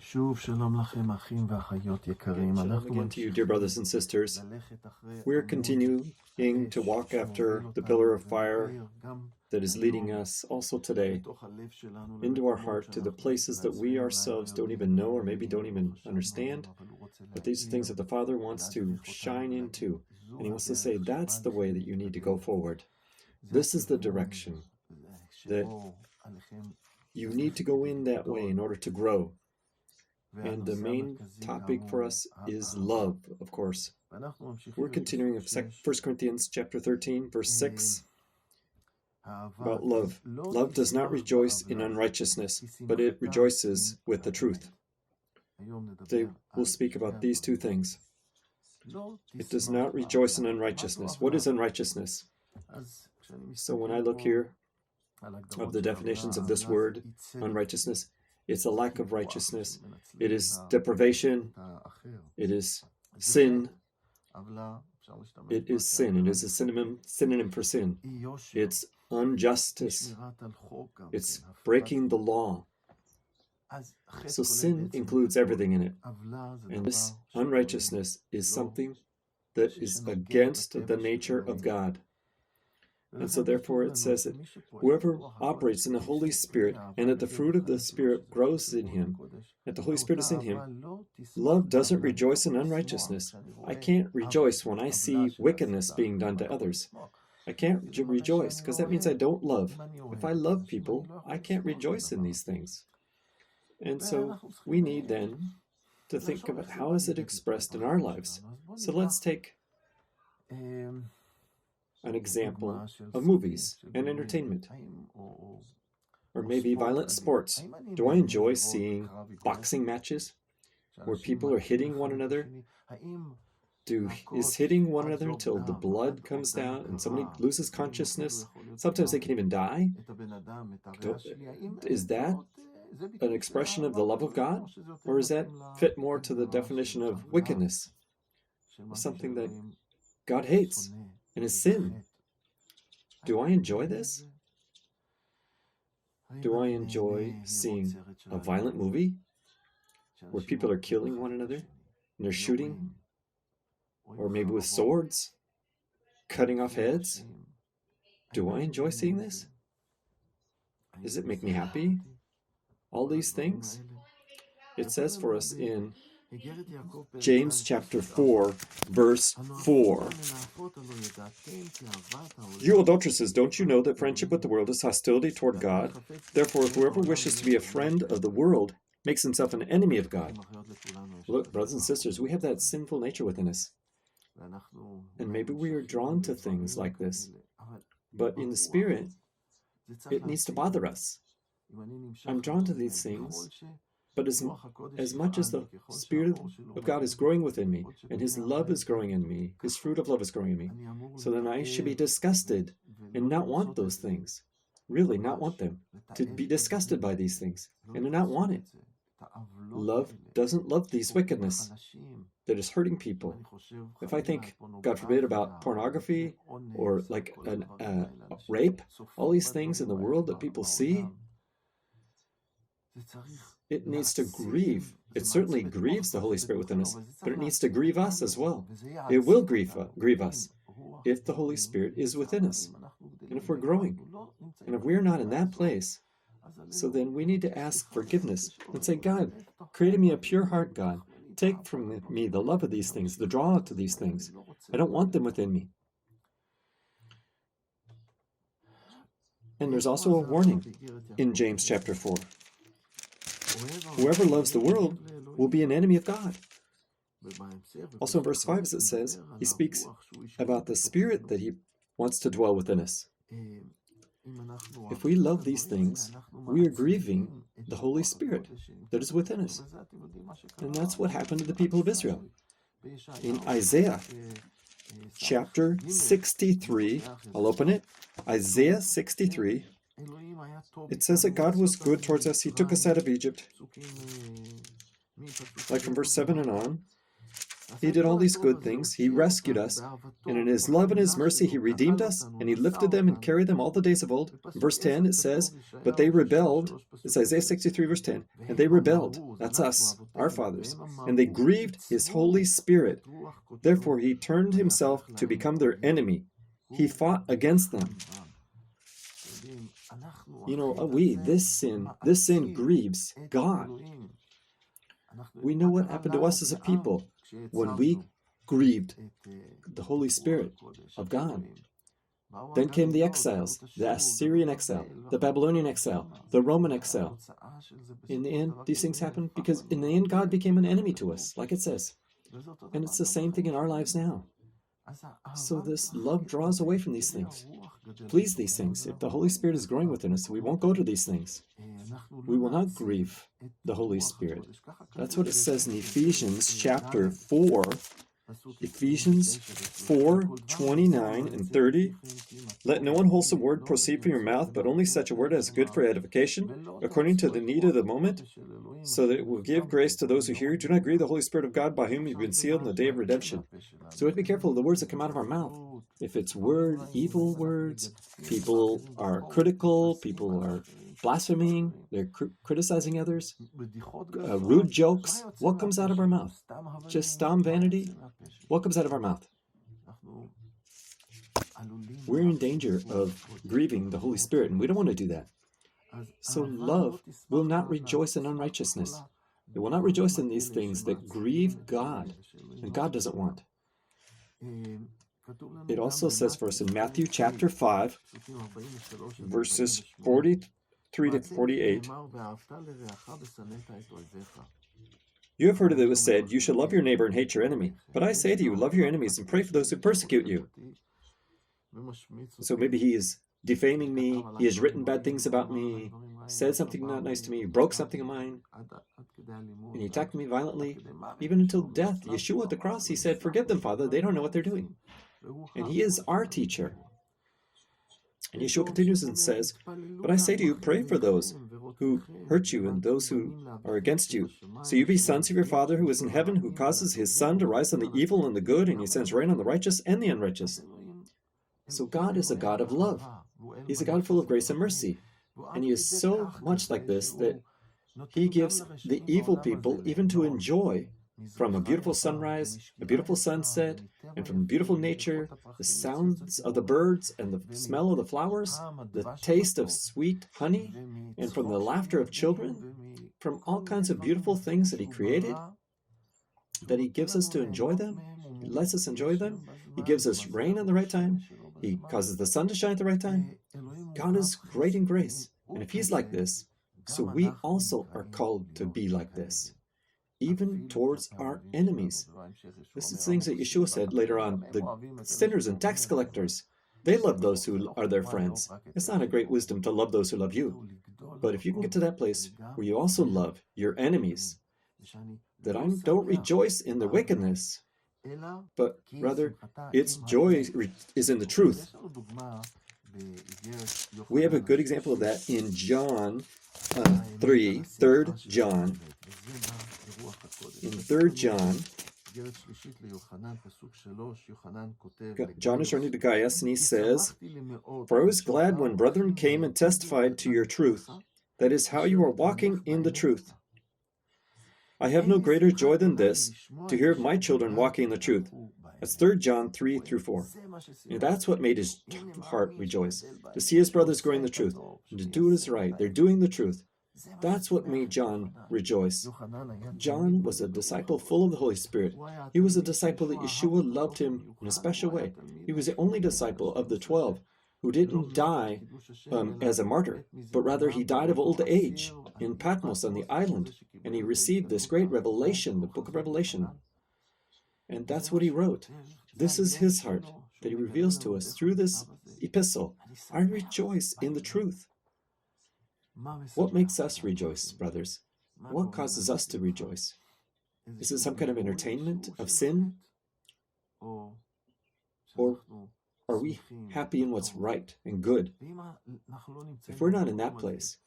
Shalom again to you, dear brothers and sisters. We're continuing to walk after the pillar of fire that is leading us also today into our heart to the places that we ourselves don't even know or maybe don't even understand. But these are things that the Father wants to shine into. And He wants to say, that's the way that you need to go forward. This is the direction that you need to go in that way in order to grow. And the main topic for us is love, of course. We're continuing with 1 Corinthians chapter 13, verse 6, about love. Love does not rejoice in unrighteousness, but it rejoices with the truth. Today we'll speak about these two things. It does not rejoice in unrighteousness. What is unrighteousness? So when I look here of the definitions of this word, unrighteousness, it's a lack of righteousness. It is deprivation. It is sin. It is sin. It is a synonym for sin. It's injustice. It's breaking the law. So sin includes everything in it. And this unrighteousness is something that is against the nature of God. And so therefore it says that whoever operates in the Holy Spirit and that the fruit of the Spirit grows in him, that the Holy Spirit is in him, love doesn't rejoice in unrighteousness. I can't rejoice when I see wickedness being done to others. I can't rejoice because that means I don't love. If I love people, I can't rejoice in these things. And so we need then to think about how is it expressed in our lives. So let's take an example of movies and entertainment, or maybe violent sports. Do I enjoy seeing boxing matches where people are hitting one another? Is hitting one another until the blood comes down and somebody loses consciousness? Sometimes they can even die. Is that an expression of the love of God? Or is that fit more to the definition of wickedness? Something that God hates and is sin. Do I enjoy this? Do I enjoy seeing a violent movie where people are killing one another and they're shooting? Or maybe with swords, cutting off heads? Do I enjoy seeing this? Does it make me happy? All these things? It says for us in James chapter 4, verse 4. You adulteresses, don't you know that friendship with the world is hostility toward God? Therefore, whoever wishes to be a friend of the world makes himself an enemy of God. Look, brothers and sisters, we have that sinful nature within us. And maybe we are drawn to things like this. But in the Spirit, it needs to bother us. I'm drawn to these things. But as much as the Spirit of God is growing within me, and His love is growing in me, His fruit of love is growing in me, so then I should be disgusted and not want those things. Really, not want them. To be disgusted by these things and to not want it. Love doesn't love these wickedness that is hurting people. If I think, God forbid, about pornography or like a rape, all these things in the world that people see, it needs to grieve. It certainly grieves the Holy Spirit within us, but it needs to grieve us as well. It will grieve us if the Holy Spirit is within us, and if we're growing. And if we're not in that place, so then we need to ask forgiveness and say, God, create in me a pure heart, God. Take from me the love of these things, the draw to these things. I don't want them within me. And there's also a warning in James chapter 4. Whoever loves the world will be an enemy of God. Also in verse 5, as it says, he speaks about the Spirit that He wants to dwell within us. If we love these things, we are grieving the Holy Spirit that is within us. And that's what happened to the people of Israel. In Isaiah chapter 63, I'll open it, Isaiah 63, it says that God was good towards us. He took us out of Egypt. Like from verse 7 and on. He did all these good things. He rescued us. And in his love and his mercy, he redeemed us, and he lifted them and carried them all the days of old. In verse 10, it says, but they rebelled. It's Isaiah 63, verse 10. And they rebelled. That's us, our fathers. And they grieved his Holy Spirit. Therefore, he turned himself to become their enemy. He fought against them. This sin grieves God. We know what happened to us as a people when we grieved the Holy Spirit of God. Then came the exiles, the Assyrian exile, the Babylonian exile, the Roman exile. In the end, these things happened because in the end, God became an enemy to us, like it says. And it's the same thing in our lives now. So this love draws away from these things. Please these things. If the Holy Spirit is growing within us, we won't go to these things. We will not grieve the Holy Spirit. That's what it says in Ephesians chapter 4. Ephesians 4:29 and 30. Let no unwholesome word proceed from your mouth, but only such a word as is good for edification, according to the need of the moment, so that it will give grace to those who hear. Do not grieve the Holy Spirit of God, by whom you've been sealed in the day of redemption. So we have to be careful of the words that come out of our mouth. If it's evil words, people are critical, people are blaspheming, they're criticizing others, rude jokes. What comes out of our mouth? Just stam vanity? What comes out of our mouth? We're in danger of grieving the Holy Spirit, and we don't want to do that. So love will not rejoice in unrighteousness. It will not rejoice in these things that grieve God, and God doesn't want. It also says for us in Matthew chapter 5, verses 43 to 48, you have heard that it was said, you should love your neighbor and hate your enemy. But I say to you, love your enemies and pray for those who persecute you. So maybe he is defaming me, he has written bad things about me, said something not nice to me, broke something of mine, and he attacked me violently, even until death. Yeshua at the cross, he said, forgive them, Father, they don't know what they're doing. And he is our teacher. And Yeshua continues and says, but I say to you, pray for those who hurt you and those who are against you. So you be sons of your Father who is in heaven, who causes his sun to rise on the evil and the good, and he sends rain on the righteous and the unrighteous. So God is a God of love. He's a God full of grace and mercy. And he is so much like this that he gives the evil people even to enjoy from a beautiful sunrise, a beautiful sunset, and from beautiful nature, the sounds of the birds and the smell of the flowers, the taste of sweet honey, and from the laughter of children, from all kinds of beautiful things that he created, that he gives us to enjoy them. He lets us enjoy them. He gives us rain at the right time. He causes the sun to shine at the right time. God is great in grace. And if he's like this, so we also are called to be like this, even towards our enemies. This is things that Yeshua said later on. The sinners and tax collectors, they love those who are their friends. It's not a great wisdom to love those who love you. But if you can get to that place where you also love your enemies, that I don't rejoice in their wickedness, but rather its joy is in the truth. We have a good example of that in John 3 John. In 3 John, John is writing to Gaius, and he says, for I was glad when brethren came and testified to your truth. That is how you are walking in the truth. I have no greater joy than this, to hear of my children walking in the truth. That's 3 John 3 through 4. And that's what made his heart rejoice, to see his brothers growing in the truth, and to do what is right. They're doing the truth. That's what made John rejoice. John was a disciple full of the Holy Spirit. He was a disciple that Yeshua loved him in a special way. He was the only disciple of the 12 who didn't die as a martyr, but rather he died of old age in Patmos on the island, and he received this great revelation, the book of Revelation. And that's what he wrote. This is his heart that he reveals to us through this epistle. I rejoice in the truth. What makes us rejoice, brothers? What causes us to rejoice? Is it some kind of entertainment of sin? Or are we happy in what's right and good? If we're not in that place,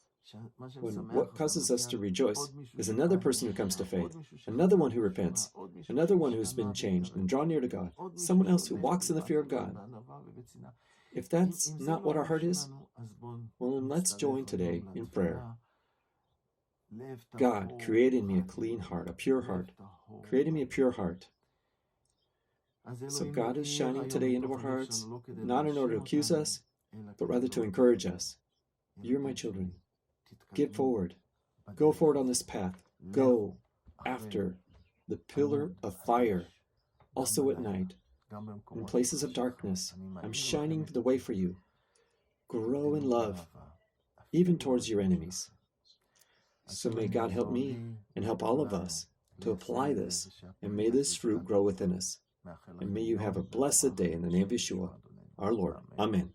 what causes us to rejoice is another person who comes to faith, another one who repents, another one who's been changed and drawn near to God, someone else who walks in the fear of God. If that's not what our heart is, well, then let's join today in prayer. God, create in me a clean heart, a pure heart. Create in me a pure heart. So God is shining today into our hearts, not in order to accuse us, but rather to encourage us. You're my children. Get forward. Go forward on this path. Go after the pillar of fire. Also at night, in places of darkness, I'm shining the way for you. Grow in love, even towards your enemies. So may God help me and help all of us to apply this, and may this fruit grow within us. And may you have a blessed day in the name of Yeshua, our Lord. Amen.